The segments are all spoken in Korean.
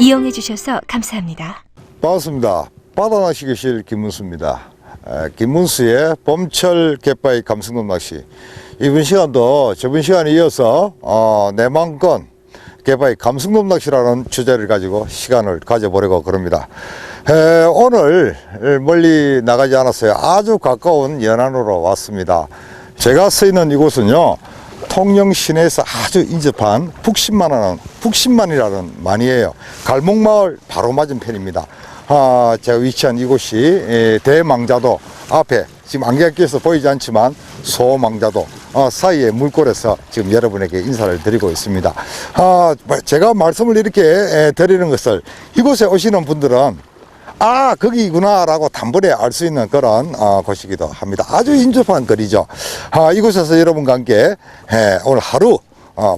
이용해 주셔서 감사합니다. 반갑습니다. 바다낚시 교실 김문수입니다. 김문수의 봄철 갯바위 감성돔 낚시. 이번 시간도 저번 시간에 이어서 내만건 갯바위 감성돔 낚시라는 주제를 가지고 시간을 가져보려고 그럽니다. 오늘 멀리 나가지 않았어요. 아주 가까운 연안으로 왔습니다. 제가 서 있는 이곳은요, 통영 시내에서 아주 인접한 북신만이라는 만이에요. 갈목마을 바로 맞은편입니다. 제가 위치한 이곳이 대망자도 앞에 지금 안개가 껴서 보이지 않지만 소망자도 사이의 물골에서 지금 여러분에게 인사를 드리고 있습니다. 제가 말씀을 이렇게 드리는 것을 이곳에 오시는 분들은 거기구나 라고 단번에 알 수 있는 그런 곳이기도 합니다. 아주 인접한 거리죠. 이곳에서 여러분과 함께 오늘 하루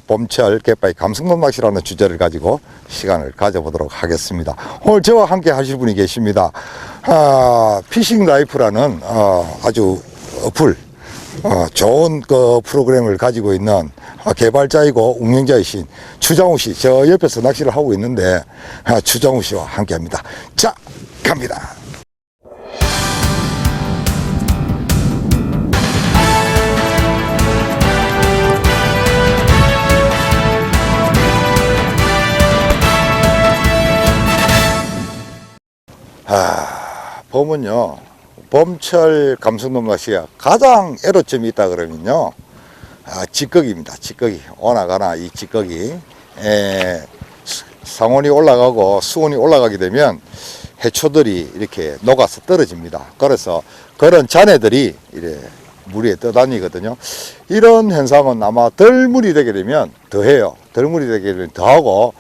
봄철 갯바위 감성돔 낚시라는 주제를 가지고 시간을 가져보도록 하겠습니다. 오늘 저와 함께 하실 분이 계십니다. 피싱 라이프라는 아주 좋은 그 프로그램을 가지고 있는 개발자이고 운영자이신 추장우 씨, 저 옆에서 낚시를 하고 있는데 추장우 씨와 함께 합니다. 자, 갑니다. 봄은요, 봄철 감성돔 낚시가 가장 애로점이 있다 그러면요, 찌꺼기입니다. 찌꺼기. 오나가나 이 찌꺼기. 상온이 올라가고 수온이 올라가게 되면 해초들이 이렇게 녹아서 떨어집니다. 그래서 그런 잔해들이 이래 물 위에 떠다니거든요. 이런 현상은 아마 덜물이 되게 되면 더해요. 덜물이 되게 되면 더하고,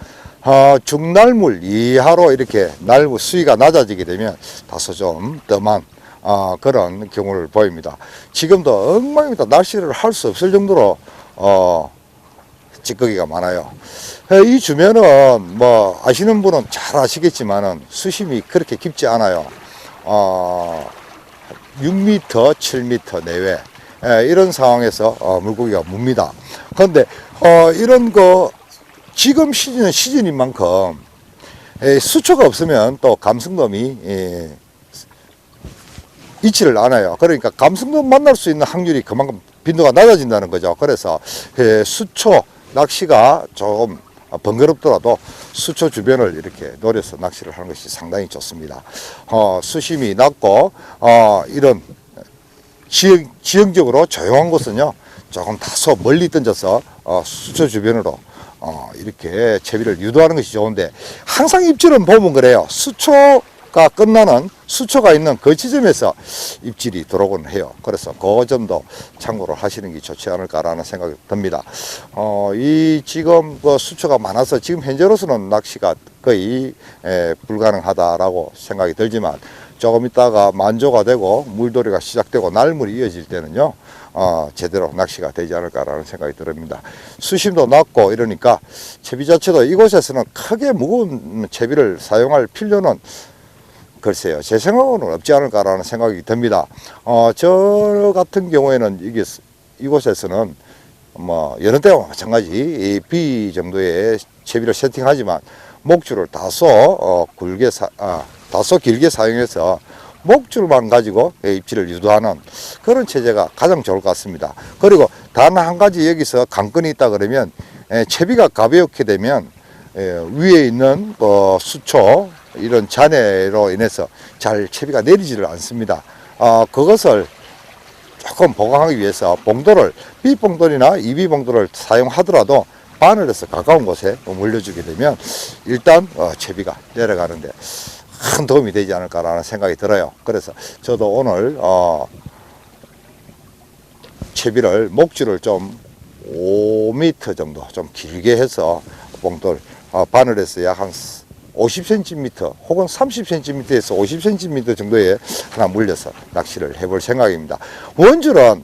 중날물 이하로 이렇게 수위가 낮아지게 되면 다소 좀 뜸한 그런 경우를 보입니다. 지금도 엉망입니다. 날씨를 할 수 없을 정도로 찌꺼기가 많아요. 이 주변은 뭐 아시는 분은 잘 아시겠지만은 수심이 그렇게 깊지 않아요. 6m, 7m 내외 이런 상황에서 물고기가 뭅니다. 그런데 이런 거 지금 시즌은 시즌인 만큼 수초가 없으면 또 감성돔이 있지를 않아요. 그러니까 감성돔 만날 수 있는 확률이 그만큼 빈도가 낮아진다는 거죠. 그래서 수초 낚시가 조금 번거롭더라도 수초 주변을 이렇게 노려서 낚시를 하는 것이 상당히 좋습니다. 수심이 낮고 이런 지형적으로 조용한 곳은요, 조금 다소 멀리 던져서 수초 주변으로 이렇게 채비를 유도하는 것이 좋은데, 항상 입질은 보면 그래요. 수초가 끝나는 수초가 있는 그 지점에서 입질이 들어오곤 해요. 그래서 그 점도 참고로 하시는 게 좋지 않을까라는 생각이 듭니다. 이 지금 그 수초가 많아서 지금 현재로서는 낚시가 거의 불가능하다라고 생각이 들지만, 조금 있다가 만조가 되고 물돌이가 시작되고 날물이 이어질 때는요, 제대로 낚시가 되지 않을까라는 생각이 듭니다. 수심도 낮고 이러니까 채비 자체도 이곳에서는 크게 무거운 채비를 사용할 필요는 글쎄요, 제 생각으로는 없지 않을까라는 생각이 듭니다. 저 같은 경우에는 이곳에서는 뭐 여느 때와 마찬가지 이 B 정도의 채비를 세팅하지만 목줄을 다소 길게 사용해서 목줄만 가지고 입질을 유도하는 그런 체제가 가장 좋을 것 같습니다. 그리고 단 한 가지 여기서 관건이 있다 그러면, 채비가 가볍게 되면 위에 있는 수초 이런 잔해로 인해서 잘 채비가 내리지를 않습니다. 그것을 조금 보강하기 위해서 봉돌을 B봉돌이나 EB봉돌을 사용하더라도 바늘에서 가까운 곳에 물려주게 되면 일단 채비가 내려가는데 큰 도움이 되지 않을까라는 생각이 들어요. 그래서 저도 오늘 채비를 목줄을 좀 5m 정도 좀 길게 해서 봉돌 바늘에서 약 한 50cm 혹은 30cm에서 50cm 정도에 하나 물려서 낚시를 해볼 생각입니다. 원줄은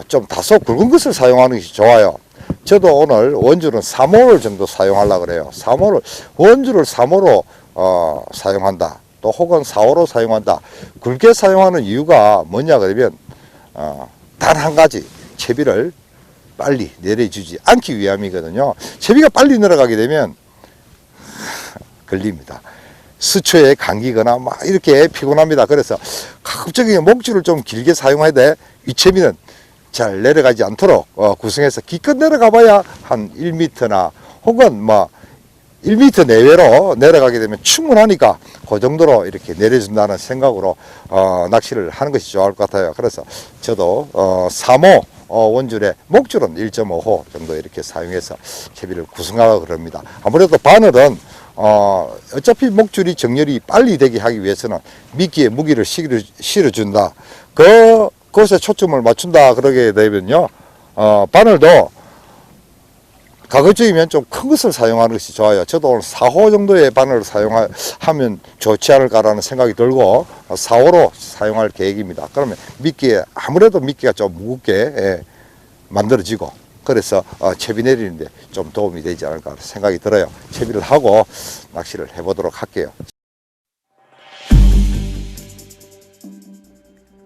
좀 다소 굵은 것을 사용하는 것이 좋아요. 저도 오늘 원줄은 3호를 정도 사용하려고 그래요. 원줄을 3호로 사용한다, 또 혹은 4호로 사용한다. 굵게 사용하는 이유가 뭐냐 그러면 단 한 가지, 채비를 빨리 내려주지 않기 위함이거든요. 채비가 빨리 내려가게 되면 걸립니다. 수초에 감기거나 막 이렇게 피곤합니다. 그래서 가급적이면 목줄을 좀 길게 사용해야 돼. 위채비는 잘 내려가지 않도록 구성해서 기껏 내려가 봐야 한 1m나 혹은 뭐 1m 내외로 내려가게 되면 충분하니까 그 정도로 이렇게 내려준다는 생각으로 낚시를 하는 것이 좋을 것 같아요. 그래서 저도 3호 원줄에 목줄은 1.5호 정도 이렇게 사용해서 채비를 구성하고 그럽니다. 아무래도 바늘은 어차피 목줄이 정렬이 빨리 되게 하기 위해서는 미끼에 무기를 실어준다. 그것에 초점을 맞춘다 그러게 되면요, 바늘도 가급적이면 좀 큰 것을 사용하는 것이 좋아요. 저도 오늘 4호 정도의 바늘을 사용하면 좋지 않을까라는 생각이 들고 4호로 사용할 계획입니다. 그러면 아무래도 미끼가 좀 무겁게 만들어지고, 그래서 채비 내리는데 좀 도움이 되지 않을까 생각이 들어요. 채비를 하고 낚시를 해보도록 할게요.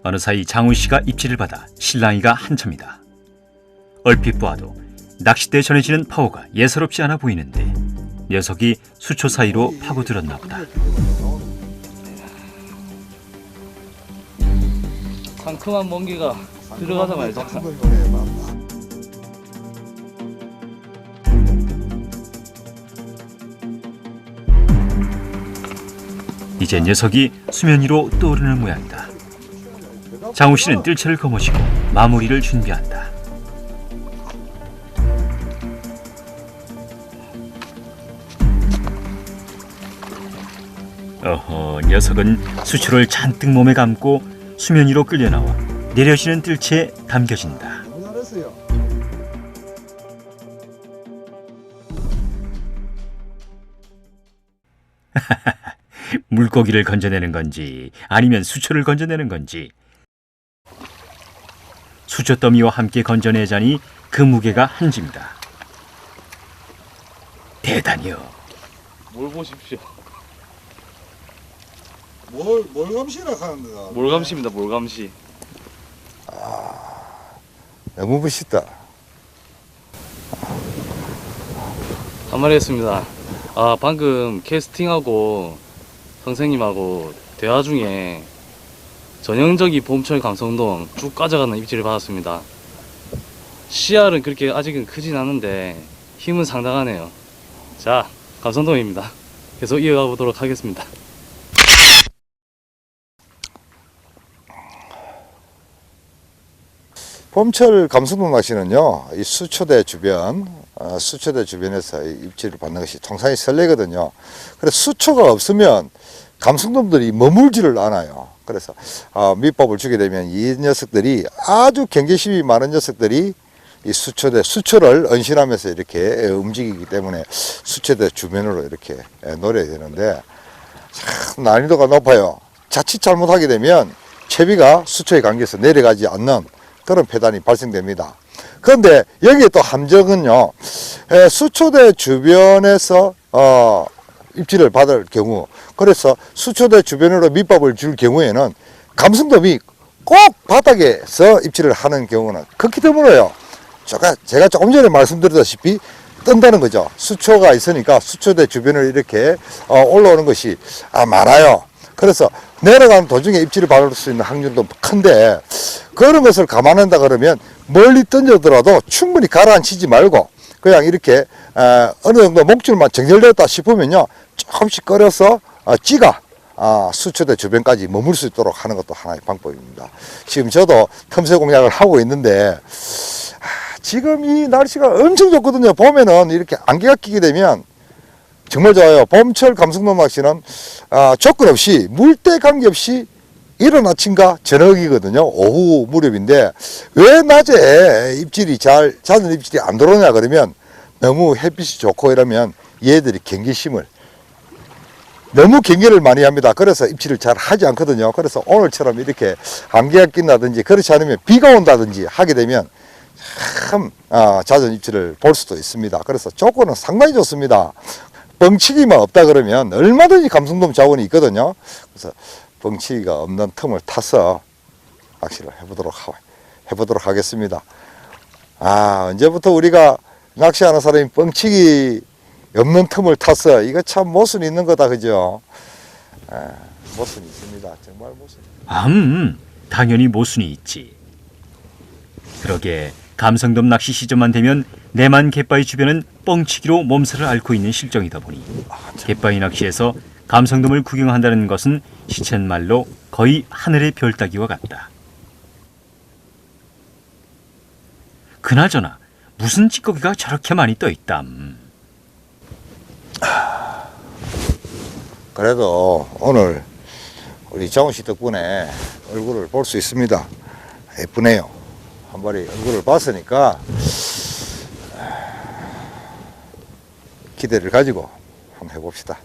어느 사이 장훈 씨가 입질을 받아 실랑이가 한참이다. 얼핏 보아도 낚싯대에 전해지는 파워가 예사롭지 않아 보이는데 녀석이 수초 사이로 파고들었나 보다. 상큼한 멍게가 들어가자마자 이제 녀석이 수면 위로 떠오르는 모양이다. 장훈 씨는 뜰채를 거머쥐고 마무리를 준비한다. 녀석은 수초를 잔뜩 몸에 감고 수면 위로 끌려 나와 내려지는 뜰채에 담겨진다. 물고기를 건져내는 건지 아니면 수초를 건져내는 건지, 수초 더미와 함께 건져내자니 그 무게가 한집니다. 대단히요. 뭘 보십시오. 뭘 감시라 하는 거야? 몰감시입니다. 몰감시. 너무 멋있다. 한 마리 했습니다. 방금 캐스팅하고 선생님하고 대화 중에 전형적인 봄철 감성돔 쭉 가져가는 입질을 받았습니다. 씨알은 그렇게 아직은 크진 않은데 힘은 상당하네요. 자, 감성돔입니다. 계속 이어가 보도록 하겠습니다. 봄철 감성돔 낚시는요, 이 수초대 주변에서 입질을 받는 것이 통상이 설레거든요. 그래서 수초가 없으면 감성돔들이 머물지를 않아요. 그래서 밑밥을 주게 되면 이 녀석들이, 아주 경계심이 많은 녀석들이 이 수초를 은신하면서 이렇게 움직이기 때문에 수초대 주변으로 이렇게 노려야 되는데 참 난이도가 높아요. 자칫 잘못하게 되면 채비가 수초에 감겨서 내려가지 않는 그런 폐단이 발생됩니다. 그런데 여기에 또 함정은요, 수초대 주변에서 입질을 받을 경우, 그래서 수초대 주변으로 밑밥을 줄 경우에는 감성돔이 꼭 바닥에서 입질을 하는 경우는 극히 드물어요. 제가 조금 전에 말씀드렸다시피 뜬다는 거죠. 수초가 있으니까 수초대 주변을 이렇게 올라오는 것이 많아요. 그래서 내려가는 도중에 입질을 받을 수 있는 확률도 큰데, 그런 것을 감안한다 그러면 멀리 던져더라도 충분히 가라앉히지 말고 그냥 이렇게 어느 정도 목줄만 정렬되었다 싶으면요, 조금씩 꺼려서 찌가 수초대 주변까지 머물 수 있도록 하는 것도 하나의 방법입니다. 지금 저도 틈새 공략을 하고 있는데 지금 이 날씨가 엄청 좋거든요. 봄에는 이렇게 안개가 끼게 되면 정말 좋아요. 봄철 감성돔 낚시는 조건 없이, 물때 관계없이 이른 아침과 저녁이거든요. 오후 무렵인데 왜 낮에 잦은 입질이 안 들어오냐 그러면 너무 햇빛이 좋고 이러면 얘들이 경계심을, 너무 경계를 많이 합니다. 그래서 입질을 잘 하지 않거든요. 그래서 오늘처럼 이렇게 안개가 낀다든지, 그렇지 않으면 비가 온다든지 하게 되면 참 잦은 입질을 볼 수도 있습니다. 그래서 조건은 상당히 좋습니다. 뻥치기만 없다 그러면 얼마든지 감성돔 자원이 있거든요. 그래서 뻥치기가 없는 틈을 타서 낚시를 해보도록 하겠습니다. 언제부터 우리가 낚시하는 사람이 뻥치기 없는 틈을 타서 이거 참 모순 있는 거다, 그죠? 모순이 있습니다. 정말 모순. 당연히 모순이 있지. 그러게 감성돔 낚시 시즌만 되면 내만 갯바위 주변은 뻥치기로 몸살을 앓고 있는 실정이다 보니 갯바위 낚시에서 감성돔을 구경한다는 것은 시쳇말로 거의 하늘의 별 따기와 같다. 그나저나 무슨 찌꺼기가 저렇게 많이 떠 있담. 그래도 오늘 우리 정우 씨 덕분에 얼굴을 볼 수 있습니다. 예쁘네요. 한 마리 얼굴을 봤으니까 기대를 가지고 한번 해봅시다.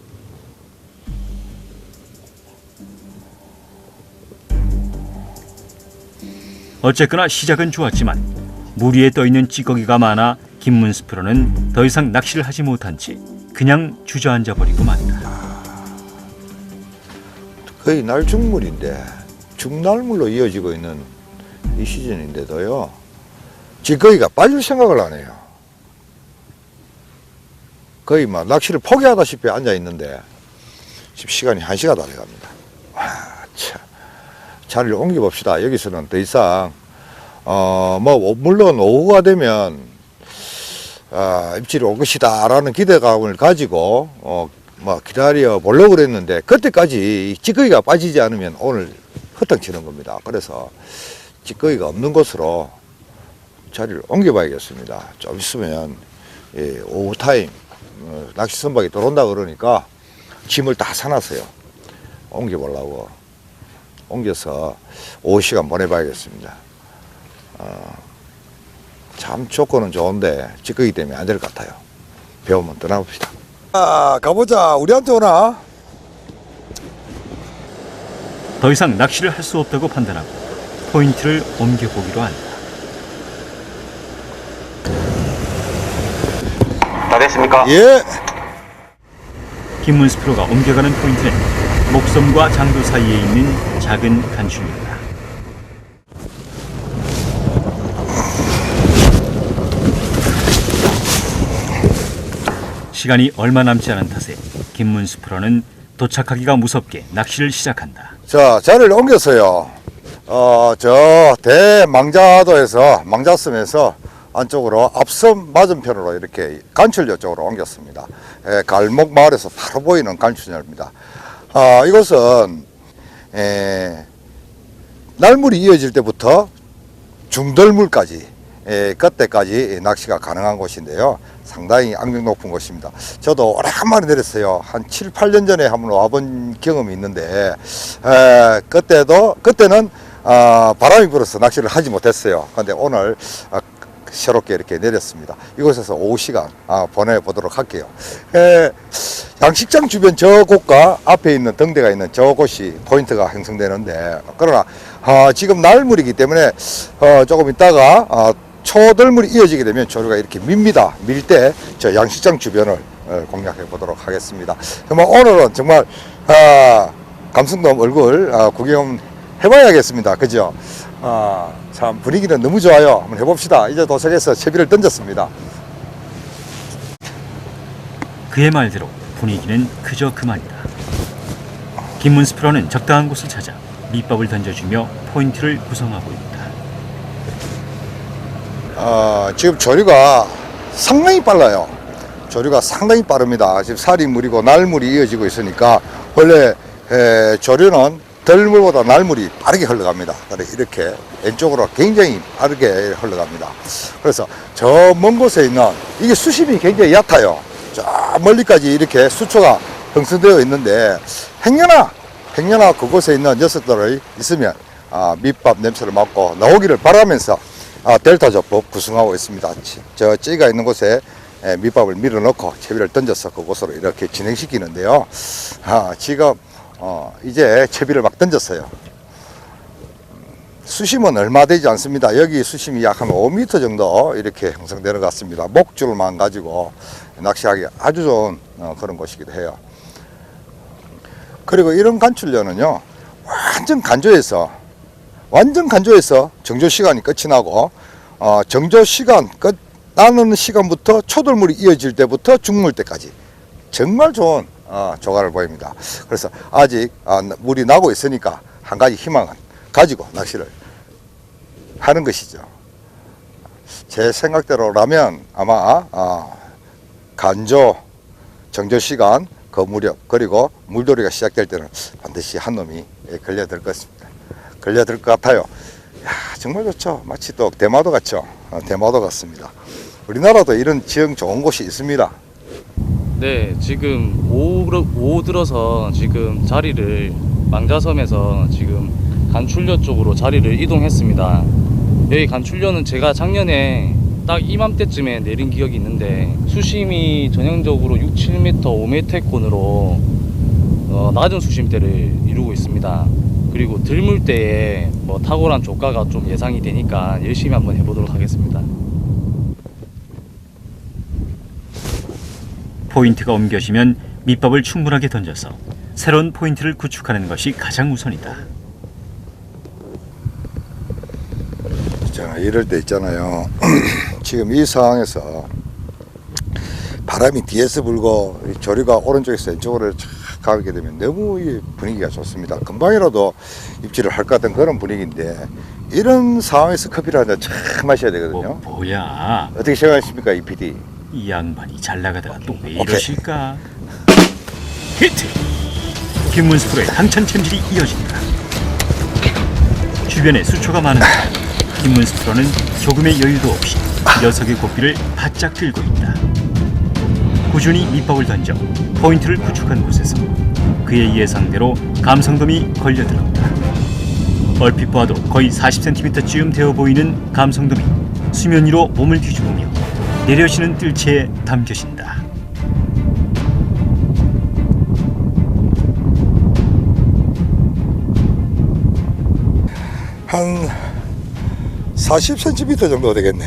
어쨌거나 시작은 좋았지만 물 위에 떠있는 찌꺼기가 많아 김문수 프로는 더 이상 낚시를 하지 못한 채 그냥 주저앉아 버리고 만다. 거의 날중물인데 중날물로 이어지고 있는 이 시즌인데도요, 찌꺼기가 빠질 생각을 안 해요. 거의 막 낚시를 포기하다시피 앉아 있는데 지금 시간이 1시가 다 돼갑니다. 참. 자리를 옮겨봅시다. 여기서는 더 이상 물론 오후가 되면 입질이 올 것이다 라는 기대감을 가지고 기다려 보려고 그랬는데, 그때까지 찌꺼기가 빠지지 않으면 오늘 허탕치는 겁니다. 그래서 찌꺼기가 없는 곳으로 자리를 옮겨봐야겠습니다. 좀 있으면 오후 타임 낚시 선박이 들어온다 그러니까 짐을 다 사놨어요. 옮겨보려고. 옮겨서 오후 시간 보내봐야겠습니다. 참 조건은 좋은데 찌꺼기 때문에 안 될 것 같아요. 배우면 떠나봅시다. 가보자. 우리한테 오나? 더 이상 낚시를 할 수 없다고 판단하고 포인트를 옮겨보기로 한다. 다 됐습니까? 예. 김문수 프로가 옮겨가는 포인트는 목섬과 장도 사이에 있는 작은 간추입니다. 시간이 얼마 남지 않은 탓에 김문수 프로는 도착하기가 무섭게 낚시를 시작한다. 자, 자리를 옮겼어요. 저 대망자도에서 망자섬에서 안쪽으로 앞섬 맞은편으로 이렇게 간출려 쪽으로 옮겼습니다. 갈목 마을에서 바로 보이는 간출려입니다. 이곳은 날물이 이어질 때부터 중덜물까지 그때까지 낚시가 가능한 곳인데요. 상당히 악명 높은 곳입니다. 저도 오래간만에 내렸어요. 한 7, 8년 전에 한번 와본 경험이 있는데 그때는 바람이 불어서 낚시를 하지 못했어요. 그런데 오늘 새롭게 이렇게 내렸습니다. 이곳에서 오후 시간 보내보도록 할게요. 양식장 주변 저곳과 앞에 있는 등대가 있는 저곳이 포인트가 형성되는데, 그러나 지금 날물이기 때문에 조금 있다가 초들물이 이어지게 되면 조류가 이렇게 밉니다. 밀 때 저 양식장 주변을 공략해 보도록 하겠습니다. 정말 오늘은 정말 감성돔 얼굴 구경 해봐야겠습니다. 그죠? 참 분위기는 너무 좋아요. 한번 해봅시다. 이제 도착해서 채비를 던졌습니다. 그의 말대로 분위기는 그저 그만이다. 김문수 프로는 적당한 곳을 찾아 밑밥을 던져주며 포인트를 구성하고 있다. 지금 조류가 상당히 빨라요. 조류가 상당히 빠릅니다. 지금 살이 물이고 날물이 이어지고 있으니까 원래 조류는 덜물보다 날물이 빠르게 흘러갑니다. 이렇게 왼쪽으로 굉장히 빠르게 흘러갑니다. 그래서 저 먼 곳에 있는 이게 수심이 굉장히 얕아요. 저 멀리까지 이렇게 수초가 형성되어 있는데 행여나 그곳에 있는 녀석들이 있으면 밑밥 냄새를 맡고 나오기를 바라면서 델타 조법 구성하고 있습니다. 저 찌가 있는 곳에 밑밥을 밀어넣고 채비를 던져서 그곳으로 이렇게 진행시키는데요. 지금 이제 채비를 막 던졌어요. 수심은 얼마 되지 않습니다. 여기 수심이 약 한 5m 정도 이렇게 형성되는 것 같습니다. 목줄만 가지고 낚시하기 아주 좋은 그런 곳이기도 해요. 그리고 이런 간출료는요, 완전 간조해서 정조 시간이 끝이 나고 정조 시간 끝 나는 시간부터 초돌물이 이어질 때부터 죽물 때까지 정말 좋은 조과를 보입니다. 그래서 아직 물이 나고 있으니까 한 가지 희망은 가지고 낚시를 하는 것이죠. 제 생각대로라면 아마 간조, 정조 시간, 그 무렵 그리고 물돌이가 시작될 때는 반드시 한 놈이 걸려들 것 같습니다. 걸려들 것 같아요. 야, 정말 좋죠. 마치 또 대마도 같죠. 대마도 같습니다. 우리나라도 이런 지형 좋은 곳이 있습니다. 네, 지금 오후 들어서 지금 자리를 망자섬에서 지금 간출려 쪽으로 자리를 이동했습니다. 여기 간출려는 제가 작년에 딱 이맘때쯤에 내린 기억이 있는데 수심이 전형적으로 6, 7m, 5m권으로 낮은 수심대를 이루고 있습니다. 그리고 들물대에 뭐 탁월한 조과가 좀 예상이 되니까 열심히 한번 해보도록 하겠습니다. 포인트가 옮겨지면 밑밥을 충분하게 던져서 새로운 포인트를 구축하는 것이 가장 우선이다. 자, 이럴 때 있잖아요. 지금 이 상황에서 바람이 뒤에서 불고 조류가 오른쪽에서 왼쪽으로 쫙 가게 되면 너무 이 분위기가 좋습니다. 금방이라도 입질을 할 것 같은 그런 분위기인데 이런 상황에서 커피를 한 잔 쫙 마셔야 되거든요. 뭐야? 어떻게 생각하십니까, 이 PD? 이 양반이 잘 나가다가 또 왜 오케이. 이러실까? 히트! 김문수 프로의 당찬 챔질이 이어진다. 주변에 수초가 많은 날 김문수 프로는 조금의 여유도 없이 녀석의 고삐를 바짝 들고 있다. 꾸준히 밑밥을 던져 포인트를 구축한 곳에서 그의 예상대로 감성돔이 걸려들었다. 얼핏 봐도 거의 40cm쯤 되어 보이는 감성돔이 수면 위로 몸을 뒤집으며 내려지는 뜰채에 담겨진다. 한 40cm 정도 되겠네.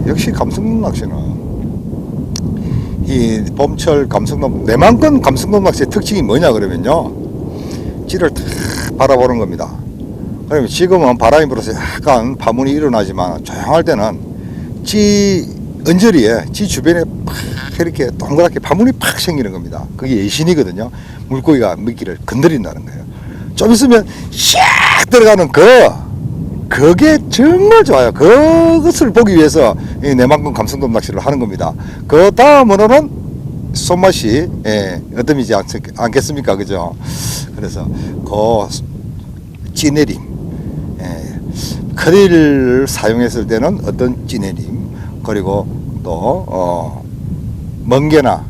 역시 감성돔 낚시는 이 봄철 감성돔, 내만권 감성돔 낚시의 특징이 뭐냐 그러면요, 찌를 탁 바라보는 겁니다. 그러면 지금은 바람이 불어서 약간 파문이 일어나지만 조용할 때는 찌 언저리에 찌 주변에 팍 이렇게 동그랗게 파문이 팍 생기는 겁니다. 그게 예신이거든요. 물고기가 미끼를 건드린다는 거예요. 좀 있으면 샥 들어가는 그게 정말 좋아요. 그것을 보기 위해서 이 내만큼 감성돔 낚시를 하는 겁니다. 그 다음으로는 손맛이 어떤이지 않겠습니까? 그죠? 그래서 그 찌내림, 크릴을 사용했을 때는 어떤 찌내림, 그리고 또 멍게나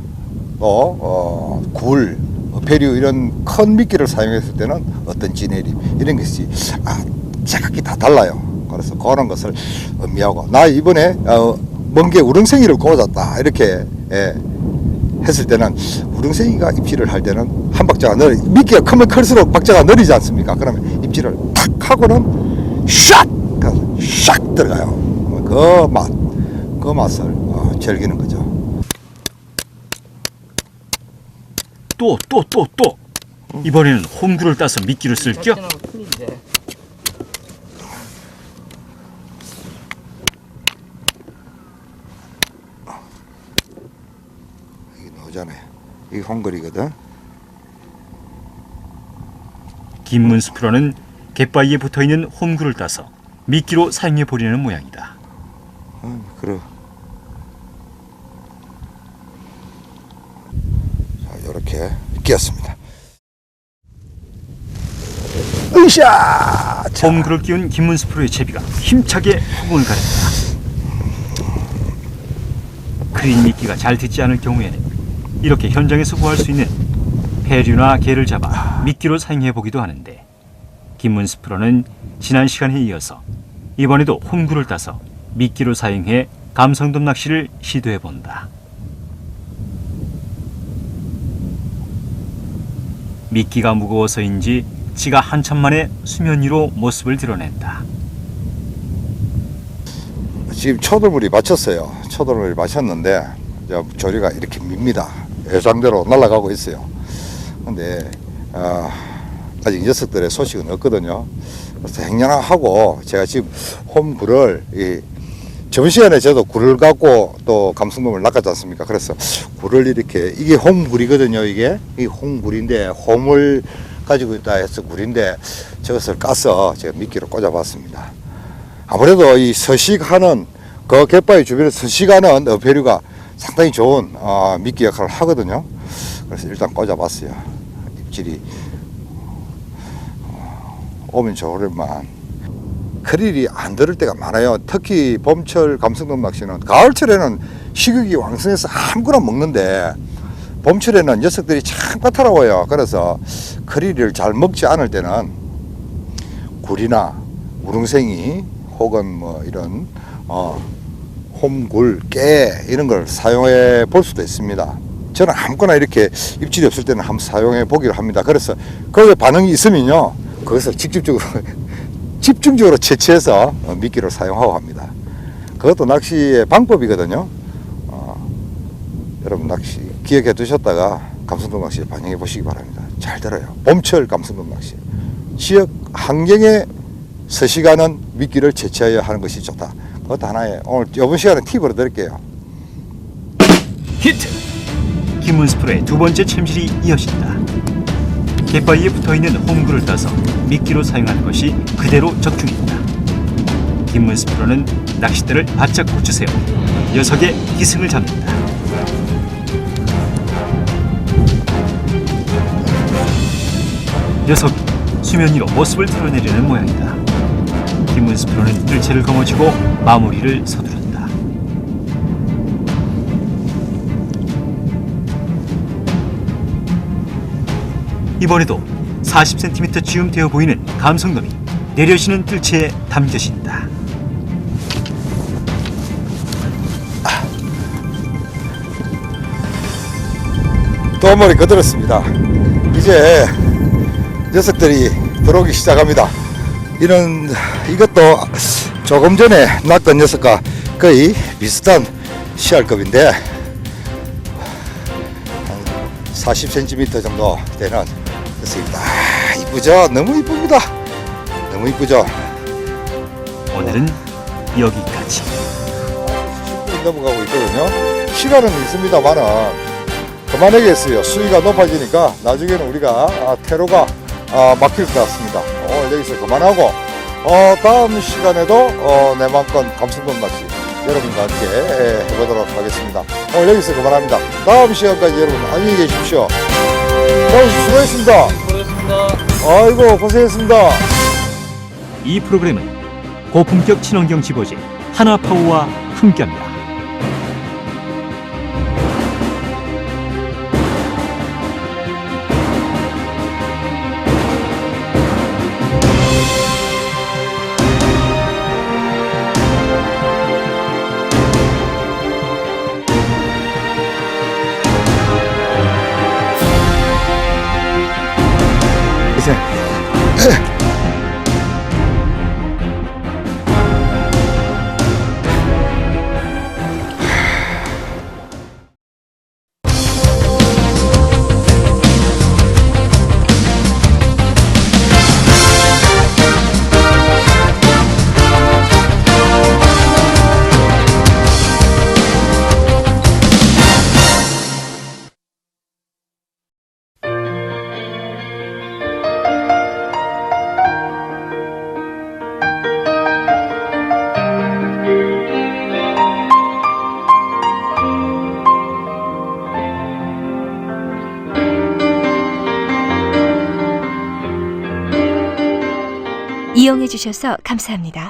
또 굴, 페류 이런 큰 미끼를 사용했을 때는 어떤 찌내림, 이런 것이 제각기 다 달라요. 그래서 그런 것을 의미하고, 나 이번에 멍게 우렁생이를 꽂았다 이렇게 했을 때는 우렁생이가 입질을 할 때는 한 박자가 미끼가 크면 클수록 박자가 느리지 않습니까? 그러면 입질을 탁 하고는 샥 들어가요. 그 맛을 즐기는 거죠. 또 이번에는 홈구를 따서 미끼를 쓸겨? 이게 홍거리거든. 김문수 프로는 갯바위에 붙어있는 홈구를 따서 미끼로 사용해 보려는 모양이다. 그래. 자, 이렇게 끼웠습니다. 으쌰! 홈구를 끼운 김문수 프로의 제비가 힘차게 후공을 가른다. 크린 미끼가 잘 듣지 않을 경우에는 이렇게 현장에서 구할 수 있는 페류나 게를 잡아 미끼로 사용해 보기도 하는데, 김문수 프로는 지난 시간에 이어서 이번에도 홈구를 따서 미끼로 사용해 감성돔 낚시를 시도해 본다. 미끼가 무거워서인지 찌가 한참 만에 수면 위로 모습을 드러낸다. 지금 초돌물이 맞췄어요. 초돌물이 맞췄는데 조류가 이렇게 밉니다. 예상대로 날아가고 있어요. 근데 아직 녀석들의 소식은 없거든요. 그래서 행여하고 제가 지금 홈굴을 저번 시간에 저도 굴을 갖고 또 감성돔을 낚았지 않습니까? 그래서 굴을 이렇게, 이게 홈굴이거든요. 이게 홈굴인데, 홈을 가지고 있다 해서 굴인데 저것을 까서 제가 미끼로 꽂아봤습니다. 아무래도 이 서식하는 그 갯바위 주변에 서식하는 어패류가 상당히 좋은 미끼 역할을 하거든요. 그래서 일단 꽂아봤어요. 입질이 오면 좋으련만 크릴이 안 들을 때가 많아요. 특히 봄철 감성돔 낚시는 가을철에는 식욕이 왕성해서 아무거나 먹는데 봄철에는 녀석들이 참 까다로워요. 그래서 크릴을 잘 먹지 않을 때는 굴이나 우릉생이 혹은 뭐 이런 홈굴, 깨 이런 걸 사용해 볼 수도 있습니다. 저는 아무거나 이렇게 입질이 없을 때는 한번 사용해 보기로 합니다. 그래서 거기에 반응이 있으면요, 그것을 집중적으로 채취해서 미끼를 사용하고 합니다. 그것도 낚시의 방법이거든요. 여러분 낚시 기억해 두셨다가 감성돔 낚시에 반영해 보시기 바랍니다. 잘 들어요. 봄철 감성돔 낚시, 지역 환경에 서식하는 미끼를 채취하여 하는 것이 좋다. 그것도 하나의 오늘 이번 시간에 팁으로 드릴게요. 히트! 김문스프로의 두 번째 챔질이 이어진다. 갯바위에 붙어있는 홈굴을 따서 미끼로 사용하는 것이 그대로 적중입니다. 김문스프로는 낚싯대를 바짝 고추세워 녀석의 기승을 잡는다. 녀석이 수면 위로 모습을 드러내려는 모양이다. 김문스프로는 뜰채를 거머쥐고 마무리를 서두른다. 이번에도 40cm 즈음되어 보이는 감성돔이 내려지는 뜰채에 담겨진다. 또 한 마리 거들었습니다. 이제 녀석들이 들어오기 시작합니다. 이것도 조금 전에 낚던 녀석과 거의 비슷한 씨알급인데 한 40cm 정도 되는 녀석입니다. 이쁘죠? 너무 이쁩니다. 너무 이쁘죠? 오늘은 여기까지. 10분이 넘어가고 있거든요. 시간은 있습니다만은 그만하겠어요. 수위가 높아지니까 나중에는 우리가 태로가 막힐 것 같습니다. 여기서 그만하고 다음 시간에도 내만권 감성돔 낚시 여러분과 함께 해보도록 하겠습니다. 여기서 그만합니다. 다음 시간까지 여러분 안녕히 계십시오. 수고했습니다. 아이고 고생했습니다. 이 프로그램은 고품격 친환경 집어제 하나파워와 함께합니다. 이제 이용해 주셔서 감사합니다.